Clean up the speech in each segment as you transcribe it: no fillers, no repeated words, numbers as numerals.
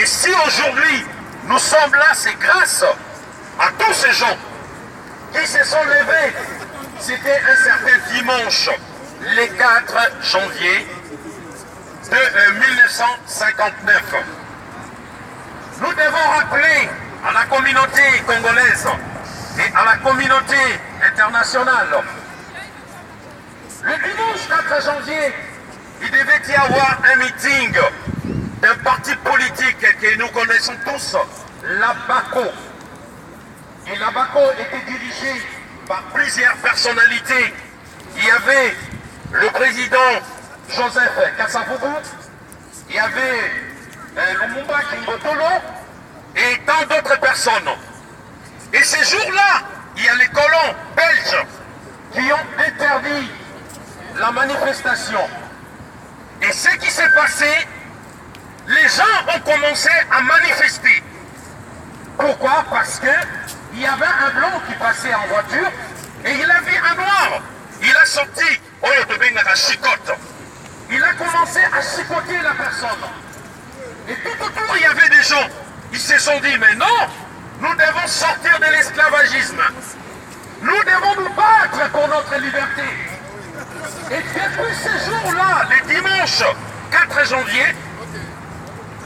Et si aujourd'hui nous sommes là, c'est grâce à tous ces gens qui se sont levés. C'était un certain dimanche, le 4 janvier de 1959. Nous devons rappeler à la communauté congolaise et à la communauté internationale. Le dimanche 4 janvier, il devait y avoir un meeting d'un parti politique que nous connaissons tous, l'ABACO. Et l'ABACO était dirigé par plusieurs personnalités. Il y avait le président Joseph Kasavubu, il y avait Lumumba Kimbotolo et tant d'autres personnes. Et ces jours-là, il y a les colons belges qui ont interdit la manifestation. Et ce qui s'est passé, les gens ont commencé à manifester. Pourquoi? Parce qu'il y avait un blanc qui passait en voiture et il a vu un noir. Il a sorti, il a commencé à chicoter la personne. Et tout autour, il y avait des gens. Ils se sont dit, mais non, nous devons sortir de l'esclavagisme. Nous devons nous battre pour notre liberté. Et depuis ce jour-là, le dimanche 4 janvier,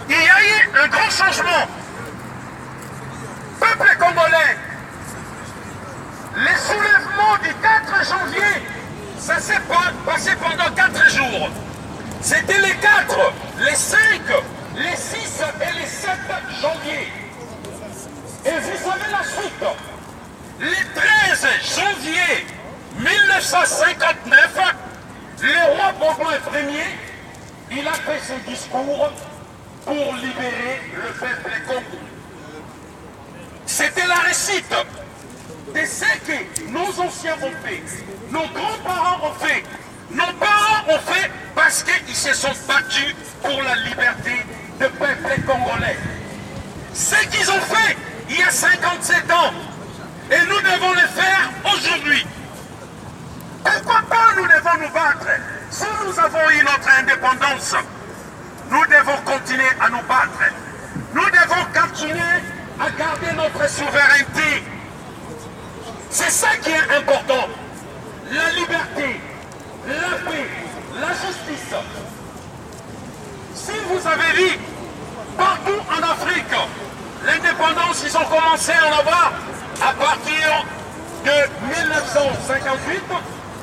il y a eu un grand changement. Peuple congolais, les soulèvements du 4 janvier, ça s'est passé pendant 4 jours. C'était les 4, les 5, les 6 et les 7 janvier. Et vous savez la suite. Le 13 janvier 1959, le roi Baudouin Ier, il a fait son discours pour libérer le peuple congolais. C'était la récite de ce que nos anciens ont fait, nos grands-parents ont fait, nos parents ont fait parce qu'ils se sont battus pour la liberté du peuple congolais. Ce qu'ils ont fait il y a 57 ans, et nous devons le faire aujourd'hui. Pourquoi pas nous devons nous battre? Si nous avons eu notre indépendance, nous devons continuer à nous battre. Nous devons continuer à garder notre souveraineté. C'est ça qui est important. La liberté, la paix, la justice. Si vous avez vu, partout en Afrique, l'indépendance, ils ont commencé à en avoir à partir de 1958,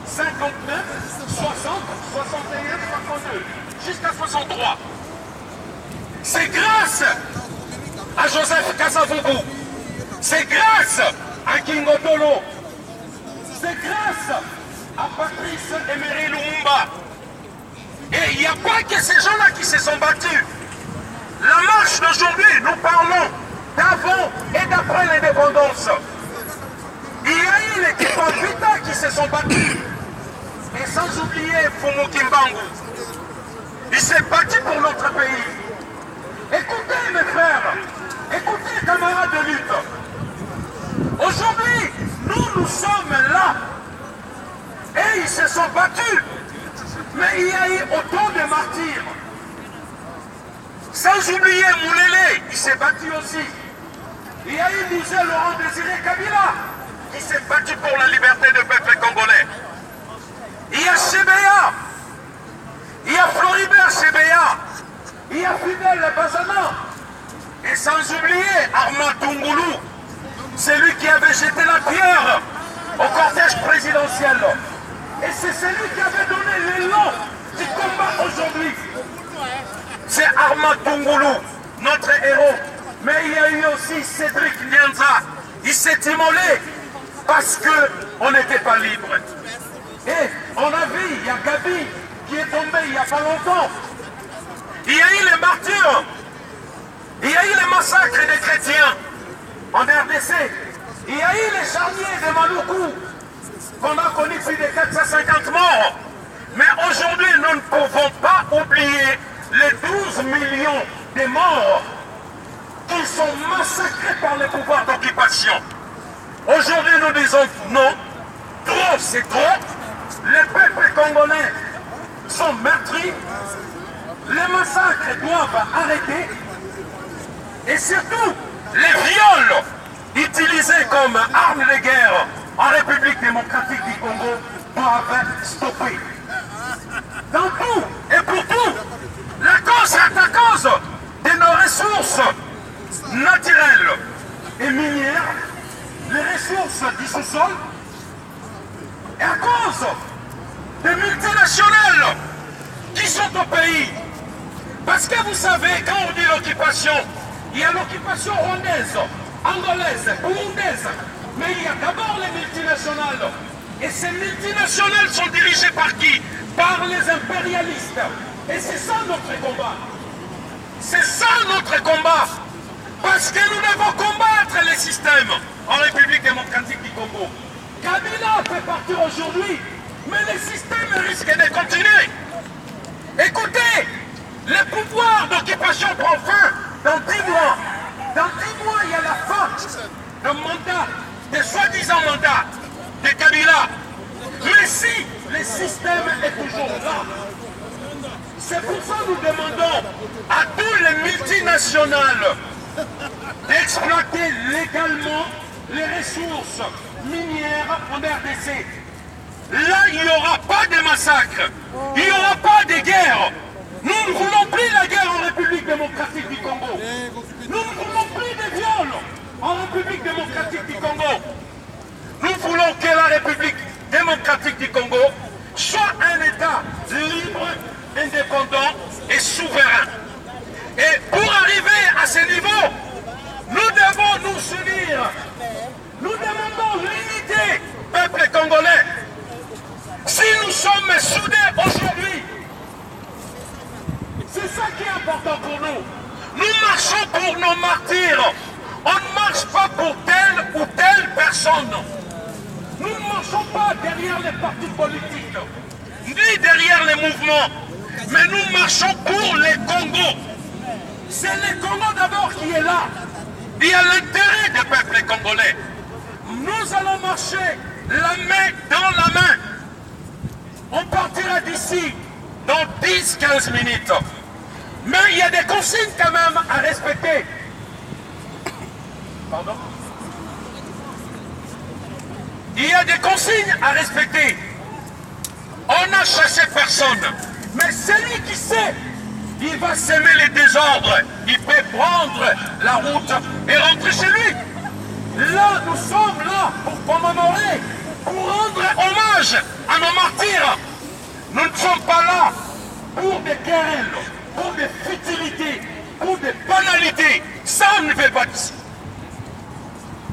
59, 60, 61, 62, jusqu'à 63. C'est grâce à Joseph Kasavubu, c'est grâce à Kingotolo, c'est grâce à Patrice Emery Lumumba. Et il n'y a pas que ces gens-là qui se sont battus. La marche d'aujourd'hui, nous parlons d'avant et d'après l'indépendance. Il y a eu les Vita qui se sont battus. Et sans oublier Fumu Kimbangu. Il s'est battu pour notre pays. Écoutez mes frères, écoutez camarades de lutte. Aujourd'hui, nous sommes là. Et ils se sont battus. Mais il y a eu autant de martyrs. Sans oublier Moulele, il s'est battu aussi. Il y a eu Michel Laurent Désiré Kabila, qui s'est battu pour la liberté du peuple congolais. Il y a Chebeya, il y a Floribert Chebeya, il y a Fidel Bazana, et sans oublier Armand Tungoulou, celui qui avait jeté la pierre au cortège présidentiel. Et c'est celui qui avait donné l'élan du combat aujourd'hui. C'est Armand Tungoulou, notre héros. Mais il y a eu aussi Cédric Nyanza. Il s'est immolé parce qu'on n'était pas libre. Et on a vu, il y a Gabi qui est tombé il n'y a pas longtemps. Il y a eu les martyrs. Il y a eu les massacres des chrétiens en RDC. Il y a eu les charniers de Maloukou. On a connu plus de 450 morts. Mais aujourd'hui, nous ne pouvons pas oublier les 12 millions de morts qui sont massacrés par les pouvoirs d'occupation. Aujourd'hui, nous disons non, trop c'est trop. Les peuples congolais sont meurtris. Les massacres doivent arrêter. Et surtout, les viols utilisés comme armes de guerre en République démocratique du Congo doivent stopper. Dans tout et pour tout, la cause est à cause de nos ressources naturelles et minières, les ressources du sous-sol, et à cause des multinationales qui sont au pays. Parce que vous savez, quand on dit l'occupation, il y a l'occupation rwandaise, angolaise, burundaise, mais il y a d'abord les multinationales. Et ces multinationales sont dirigées par qui? Par les impérialistes. Et c'est ça notre combat. C'est ça notre combat. Parce que nous devons combattre les systèmes en République démocratique du Congo. Kabila peut partir aujourd'hui, mais les systèmes risquent de continuer. Écoutez, le pouvoir d'occupation prend fin dans 10 mois. Dans 10 mois, il y a la fin d'un mandat, des soi-disant mandats de Kabila. Mais si le système est toujours là, c'est pour ça que nous demandons à tous les multinationales d'exploiter légalement les ressources minières en RDC. Là, il n'y aura pas de massacre, il n'y aura pas de guerre. Nous ne voulons plus la guerre en République démocratique du Congo. Nous ne voulons plus de viols en République démocratique du Congo. Nous voulons que la République démocratique du Congo soit un État libre, indépendant et souverain. Et pour arriver à ce niveau, nous devons nous unir. Nous demandons l'unité, peuple congolais. Si nous sommes soudés aujourd'hui, c'est ça qui est important pour nous. Nous marchons pour nos martyrs. On ne marche pas pour telle ou telle personne. Nous ne marchons pas derrière les partis politiques, ni derrière les mouvements, mais nous marchons pour les Congos. C'est le Congo d'abord qui est là. Il y a l'intérêt des peuples congolais. Nous allons marcher la main dans la main. On partira d'ici dans 10-15 minutes. Mais il y a des consignes quand même à respecter. Pardon? Il y a des consignes à respecter. On n'a chassé personne. Mais celui qui sait, il va semer les désordres. Il peut prendre la route et rentrer chez lui. Là, nous sommes là pour commémorer, pour rendre hommage à nos martyrs. Nous ne sommes pas là pour des querelles, pour des futilités, pour des banalités. Ça, on ne veut pas d'ici.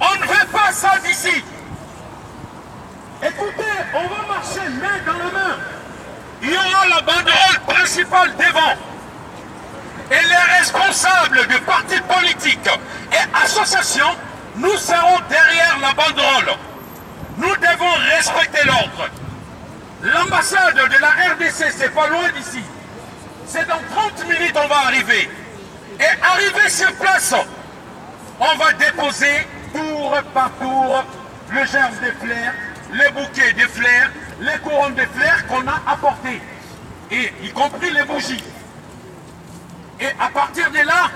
On ne veut pas ça d'ici. Écoutez, on va marcher main dans la main. Il y aura la banderole principale devant. Et les responsables de partis politiques et associations, nous serons derrière la banderole. Nous devons respecter l'ordre. L'ambassade de la RDC, c'est pas loin d'ici. C'est dans 30 minutes on va arriver. Et arriver sur place, on va déposer tour par tour le germe des fleurs, les bouquets de fleurs, les couronnes de fleurs qu'on a apportées, et y compris les bougies. Et à partir de là,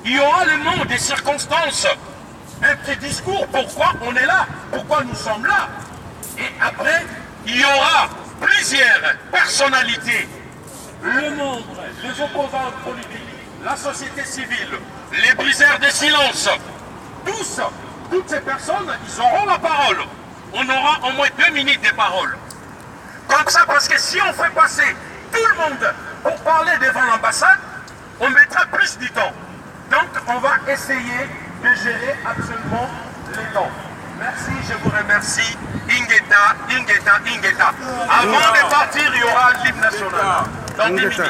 il y aura le nom des circonstances, un petit discours, pourquoi on est là, pourquoi nous sommes là. Et après, il y aura plusieurs personnalités, le monde, les opposants politiques, la société civile, les briseurs de silence, toutes ces personnes, ils auront la parole. On aura au moins 2 minutes de parole. Comme ça, parce que si on fait passer tout le monde pour parler devant l'ambassade, on mettra plus du temps. Donc, on va essayer de gérer absolument les temps. Merci, je vous remercie. Ingeta, Ingeta, Ingeta. Avant de partir, il y aura l'hymne national. Dans 10 minutes.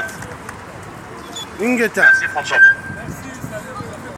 Ingeta. Merci, François.